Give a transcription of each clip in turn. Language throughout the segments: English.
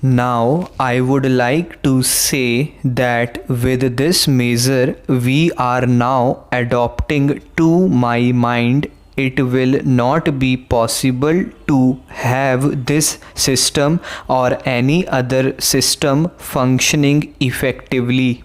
Now, I would like to say that with this measure we are now adopting, to my mind, it will not be possible to have this system or any other system functioning effectively.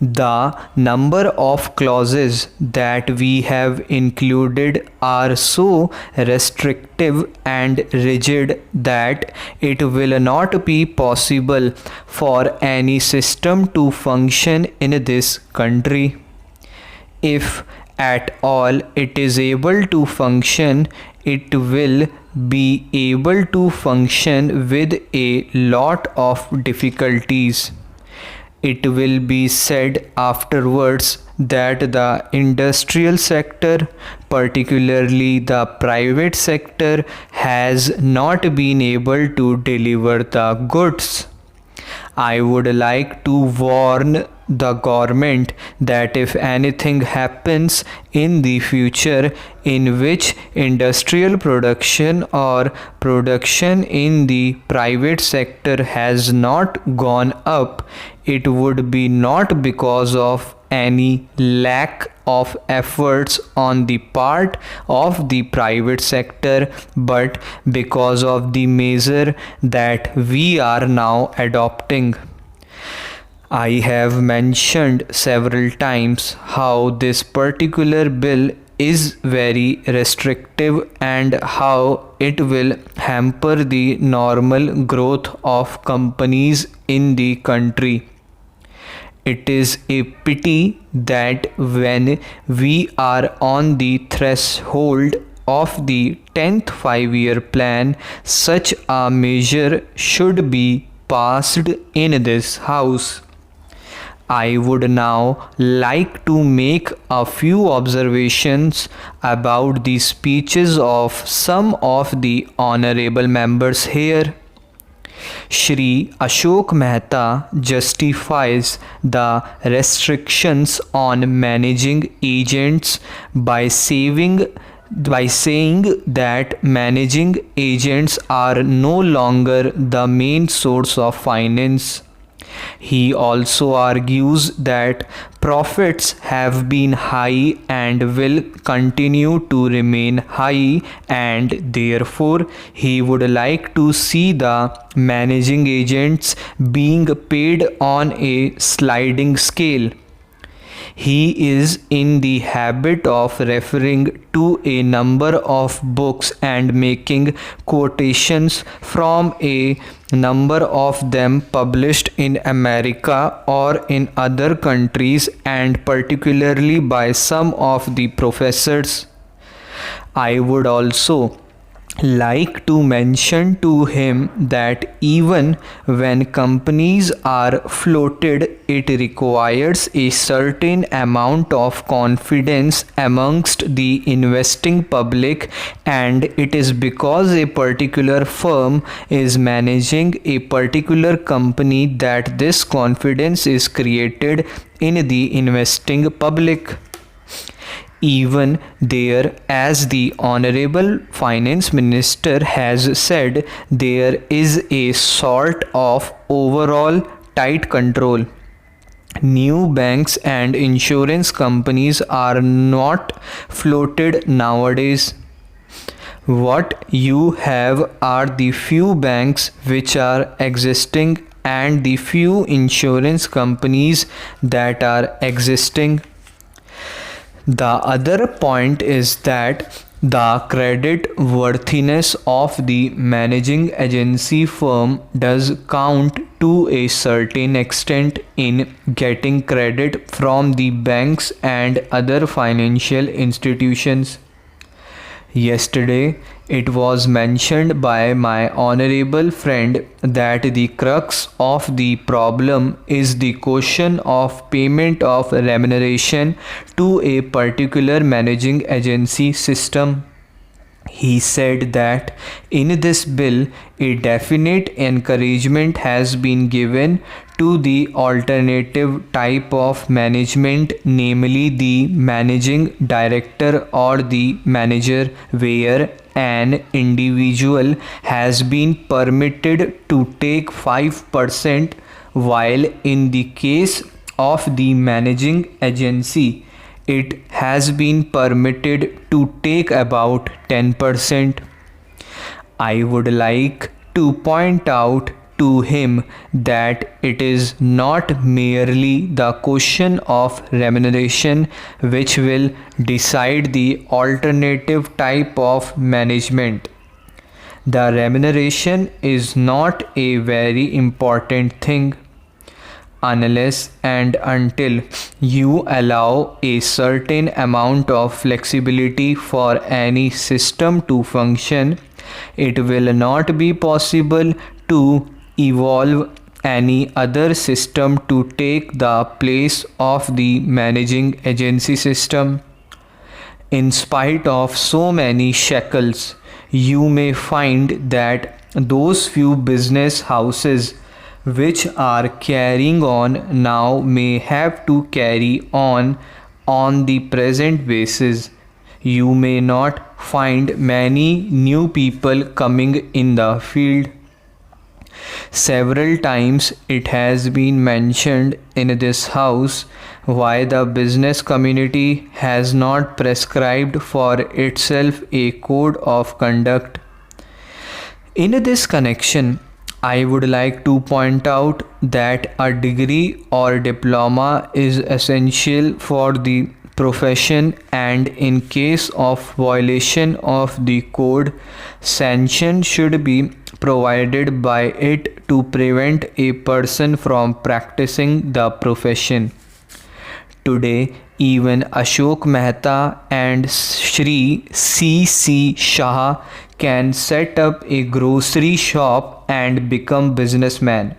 The number of clauses that we have included are so restrictive and rigid that it will not be possible for any system to function in this country. If at all it is able to function, it will be able to function with a lot of difficulties. It will be said afterwards that the industrial sector, particularly the private sector, has not been able to deliver the goods. I would like to warn the government that if anything happens in the future in which industrial production or production in the private sector has not gone up, it would be not because of any lack of efforts on the part of the private sector, but because of the measure that we are now adopting. I have mentioned several times how this particular bill is very restrictive and how it will hamper the normal growth of companies in the country. It is a pity that when we are on the threshold of the 10th 5-year plan, such a measure should be passed in this house. I would now like to make a few observations about the speeches of some of the honorable members here. Shri Ashok Mehta justifies the restrictions on managing agents by saying that managing agents are no longer the main source of finance. He also argues that profits have been high and will continue to remain high, and therefore he would like to see the managing agents being paid on a sliding scale. He is in the habit of referring to a number of books and making quotations from a number of them published in America or in other countries, and particularly by some of the professors. I would also like to mention to him that even when companies are floated, it requires a certain amount of confidence amongst the investing public, and it is because a particular firm is managing a particular company that this confidence is created in the investing public. Even there, as the Honorable Finance Minister has said, there is a sort of overall tight control. New banks and insurance companies are not floated nowadays. What you have are the few banks which are existing and the few insurance companies that are existing. The other point is that the credit worthiness of the managing agency firm does count to a certain extent in getting credit from the banks and other financial institutions. Yesterday, it was mentioned by my honorable friend that the crux of the problem is the question of payment of remuneration to a particular managing agency system. He said that in this bill, a definite encouragement has been given to the alternative type of management, namely the managing director or the manager, where an individual has been permitted to take 5%, while in the case of the managing agency, it has been permitted to take about 10%. I would like to point out to him that it is not merely the question of remuneration which will decide the alternative type of management. The remuneration is not a very important thing unless and until you allow a certain amount of flexibility for any system to function. It will not be possible to evolve any other system to take the place of the managing agency system. In spite of so many shackles, you may find that those few business houses which are carrying on now may have to carry on the present basis. You may not find many new people coming in the field. Several times it has been mentioned in this house why the business community has not prescribed for itself a code of conduct. In this connection, I would like to point out that a degree or diploma is essential for the profession, and in case of violation of the code, sanction should be provided by it to prevent a person from practicing the profession. Today, even Ashok Mehta and Shri C.C. Shah can set up a grocery shop and become businessmen.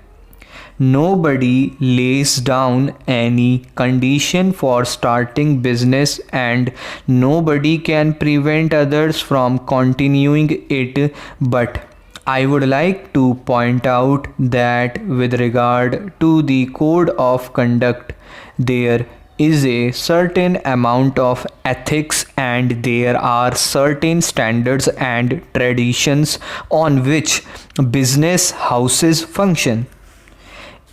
Nobody lays down any condition for starting business, and nobody can prevent others from continuing it. But I would like to point out that with regard to the code of conduct, there is a certain amount of ethics, and there are certain standards and traditions on which business houses function.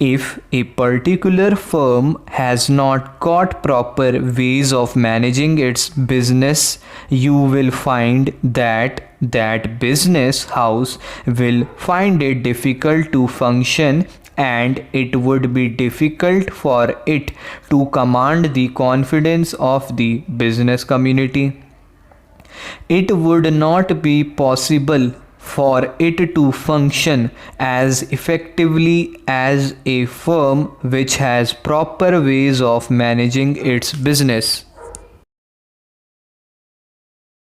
If a particular firm has not got proper ways of managing its business, you will find that that business house will find it difficult to function, and it would be difficult for it to command the confidence of the business community. It would not be possible for it to function as effectively as a firm which has proper ways of managing its business.